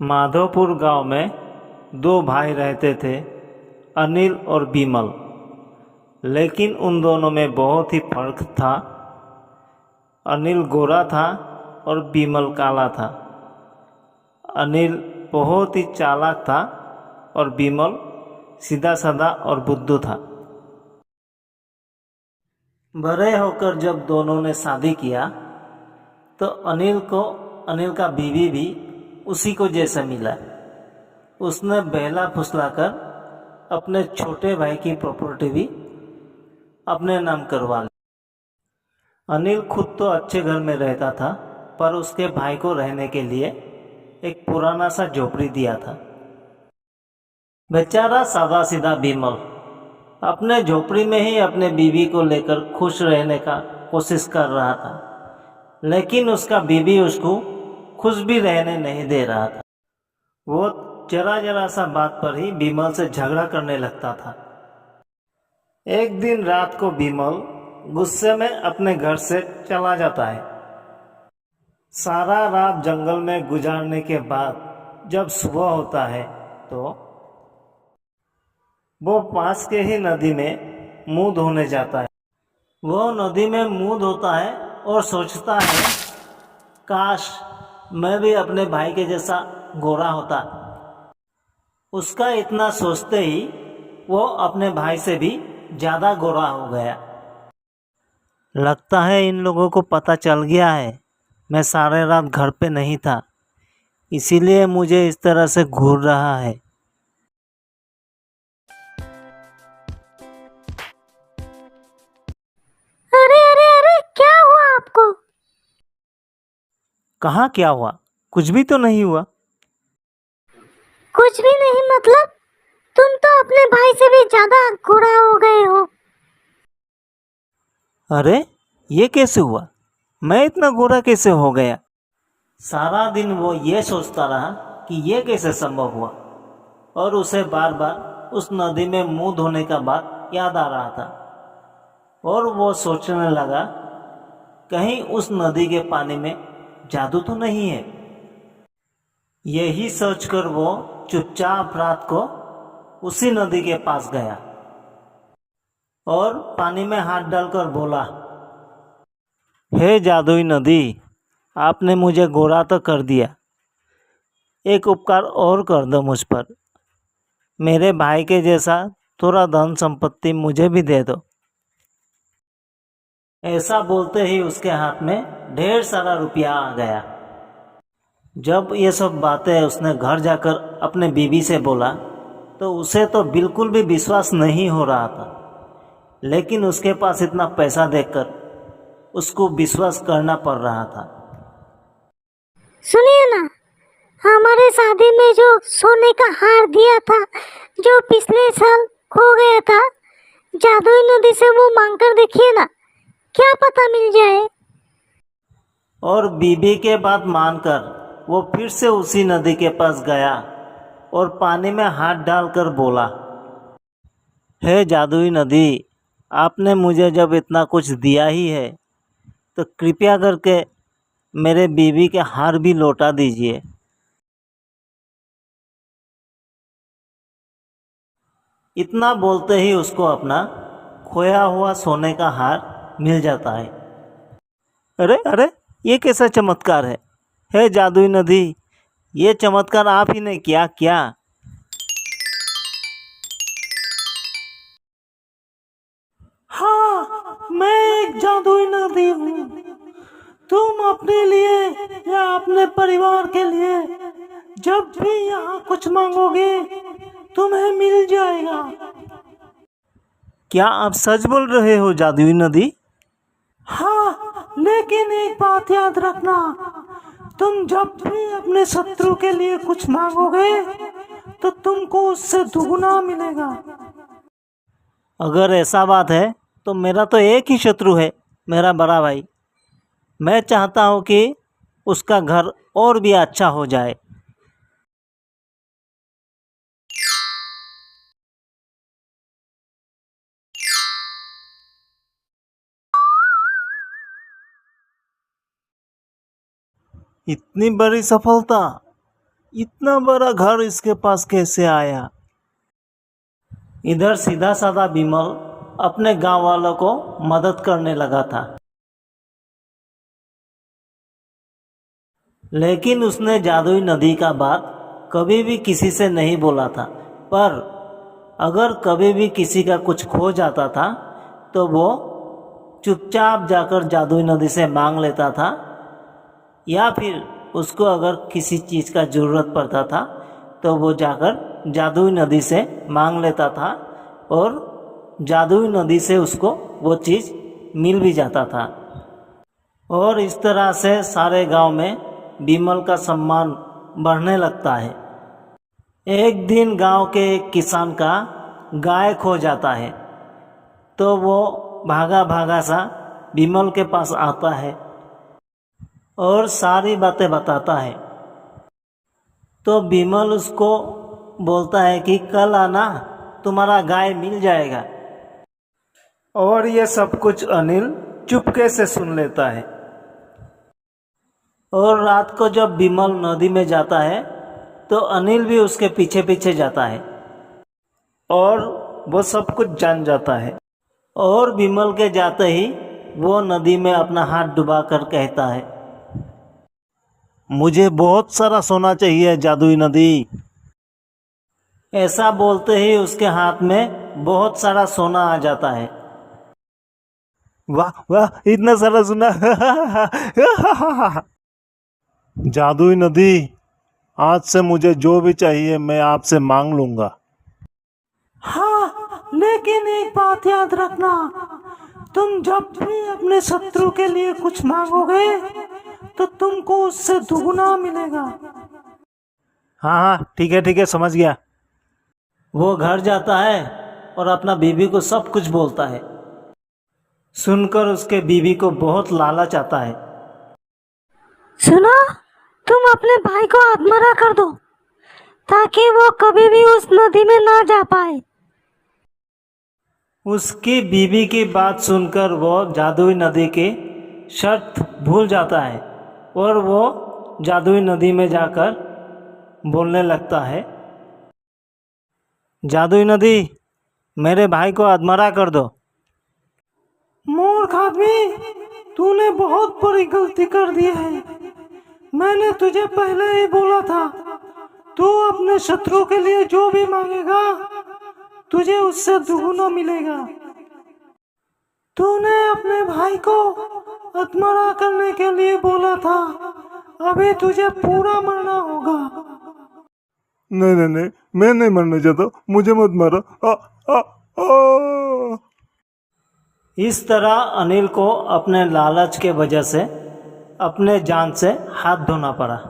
माधोपुर गांव में दो भाई रहते थे, अनिल और बिमल। लेकिन उन दोनों में बहुत ही फर्क था। अनिल गोरा था और बिमल काला था। अनिल बहुत ही चालाक था और बिमल सीधा साधा और बुद्धू था। बड़े होकर जब दोनों ने शादी किया तो अनिल का बीवी भी उसी को जैसा मिला। उसने बहला फुसलाकर अपने छोटे भाई की प्रॉपर्टी भी अपने नाम करवा ली। अनिल खुद तो अच्छे घर में रहता था, पर उसके भाई को रहने के लिए एक पुराना सा झोपड़ी दिया था। बेचारा सादा सीधा बिमल अपने झोपड़ी में ही अपने बीवी को लेकर खुश रहने का कोशिश कर रहा था, लेकिन उसका बीवी उसको खुश भी रहने नहीं दे रहा था। वो जरा जरा सा बात पर ही बिमल से झगड़ा करने लगता था। एक दिन रात को बिमल गुस्से में अपने घर से चला जाता है। सारा रात जंगल में गुजारने के बाद जब सुबह होता है तो वो पास के ही नदी में मुंह धोने जाता है। वो नदी में मुंह धोता है और सोचता है, काश मैं भी अपने भाई के जैसा गोरा होता। उसका इतना सोचते ही वो अपने भाई से भी ज़्यादा गोरा हो गया। लगता है इन लोगों को पता चल गया है मैं सारे रात घर पे नहीं था, इसीलिए मुझे इस तरह से घूर रहा है। अरे अरे अरे, क्या हुआ आपको? कहाँ क्या हुआ? कुछ भी तो नहीं हुआ। कुछ भी नहीं मतलब? तुम तो अपने भाई से भी ज्यादा गोरा हो गए हो। अरे ये कैसे हुआ? मैं इतना गोरा कैसे हो गया? सारा दिन वो ये सोचता रहा कि ये कैसे संभव हुआ, और उसे बार बार उस नदी में मुंह धोने का बात याद आ रहा था। और वो सोचने लगा, कहीं उस नदी के पानी में जादू तो नहीं है। यही सोचकर वो चुपचाप रात को उसी नदी के पास गया और पानी में हाथ डालकर बोला, हे जादुई नदी, आपने मुझे गोरा तो कर दिया, एक उपकार और कर दो मुझ पर। मेरे भाई के जैसा थोड़ा धन संपत्ति मुझे भी दे दो। ऐसा बोलते ही उसके हाथ में ढेर सारा रुपया आ गया। जब ये सब बातें उसने घर जाकर अपने बीवी से बोला तो उसे तो बिल्कुल भी विश्वास नहीं हो रहा था, लेकिन उसके पास इतना पैसा देखकर उसको विश्वास करना पड़ रहा था। सुनिए ना, हमारे शादी में जो सोने का हार दिया था, जो पिछले साल खो गया था, जादुई नदी से वो मांगकर देखिए ना, क्या पता मिल जाए। और बीबी के बात मानकर वो फिर से उसी नदी के पास गया और पानी में हाथ डालकर बोला, हे जादुई नदी, आपने मुझे जब इतना कुछ दिया ही है तो कृपया करके मेरे बीवी के हार भी लौटा दीजिए। इतना बोलते ही उसको अपना खोया हुआ सोने का हार मिल जाता है। अरे अरे, ये कैसा चमत्कार है? हे जादुई नदी, ये चमत्कार आप ही ने किया क्या? हाँ, मैं एक जादुई नदी हूँ। तुम अपने लिए या अपने परिवार के लिए जब भी यहाँ कुछ मांगोगे तुम्हें मिल जाएगा। क्या आप सच बोल रहे हो जादुई नदी? हाँ, लेकिन एक बात याद रखना, तुम जब भी अपने शत्रु के लिए कुछ मांगोगे तो तुमको उससे दुगना मिलेगा। अगर ऐसा बात है तो मेरा तो एक ही शत्रु है, मेरा बड़ा भाई। मैं चाहता हूँ कि उसका घर और भी अच्छा हो जाए। इतनी बड़ी सफलता इतना बड़ा घर इसके पास कैसे आया? इधर सीधा साधा बिमल अपने गांव वालों को मदद करने लगा था, लेकिन उसने जादुई नदी का बात कभी भी किसी से नहीं बोला था। पर अगर कभी भी किसी का कुछ खो जाता था तो वो चुपचाप जाकर जादुई नदी से मांग लेता था, या फिर उसको अगर किसी चीज़ का ज़रूरत पड़ता था तो वो जाकर जादुई नदी से मांग लेता था और जादुई नदी से उसको वो चीज़ मिल भी जाता था। और इस तरह से सारे गांव में बिमल का सम्मान बढ़ने लगता है। एक दिन गांव के एक किसान का गाय खो जाता है, तो वो भागा भागा सा बिमल के पास आता है और सारी बातें बताता है। तो बिमल उसको बोलता है कि कल आना, तुम्हारा गाय मिल जाएगा। और ये सब कुछ अनिल चुपके से सुन लेता है। और रात को जब बिमल नदी में जाता है तो अनिल भी उसके पीछे पीछे जाता है और वो सब कुछ जान जाता है। और बिमल के जाते ही वो नदी में अपना हाथ डुबाकर कहता है, मुझे बहुत सारा सोना चाहिए जादुई नदी। ऐसा बोलते ही उसके हाथ में बहुत सारा सोना आ जाता है। वाह वाह, इतना सारा सोना! जादुई नदी, आज से मुझे जो भी चाहिए मैं आपसे मांग लूंगा। हाँ, लेकिन एक बात याद रखना, तुम जब भी अपने शत्रु के लिए कुछ मांगोगे तो तुमको उससे दुगना मिलेगा। हाँ हाँ, ठीक है, समझ गया। वो घर जाता है और अपना बीवी को सब कुछ बोलता है। सुनकर उसके बीवी को बहुत लालच आता है। सुनो, तुम अपने भाई को आत्महत्या कर दो ताकि वो कभी भी उस नदी में ना जा पाए। उसकी बीवी की बात सुनकर वो जादुई नदी की शर्त भूल जाता है और वो जादुई नदी में जाकर बोलने लगता है, जादुई नदी, मेरे भाई को आत्महत्या कर दो। मूर्ख आदमी, तूने बहुत बड़ी गलती कर दी है। मैंने तुझे पहले ही बोला था, तू अपने शत्रु के लिए जो भी मांगेगा तुझे उससे दुगुना मिलेगा। तूने अपने भाई को आत्महत्या करने के लिए बोला था, अभी तुझे पूरा मरना होगा। नहीं, मैं नहीं मरना चाहता, मुझे मत मारो। इस तरह अनिल को अपने लालच के वजह से अपने जान से हाथ धोना पड़ा।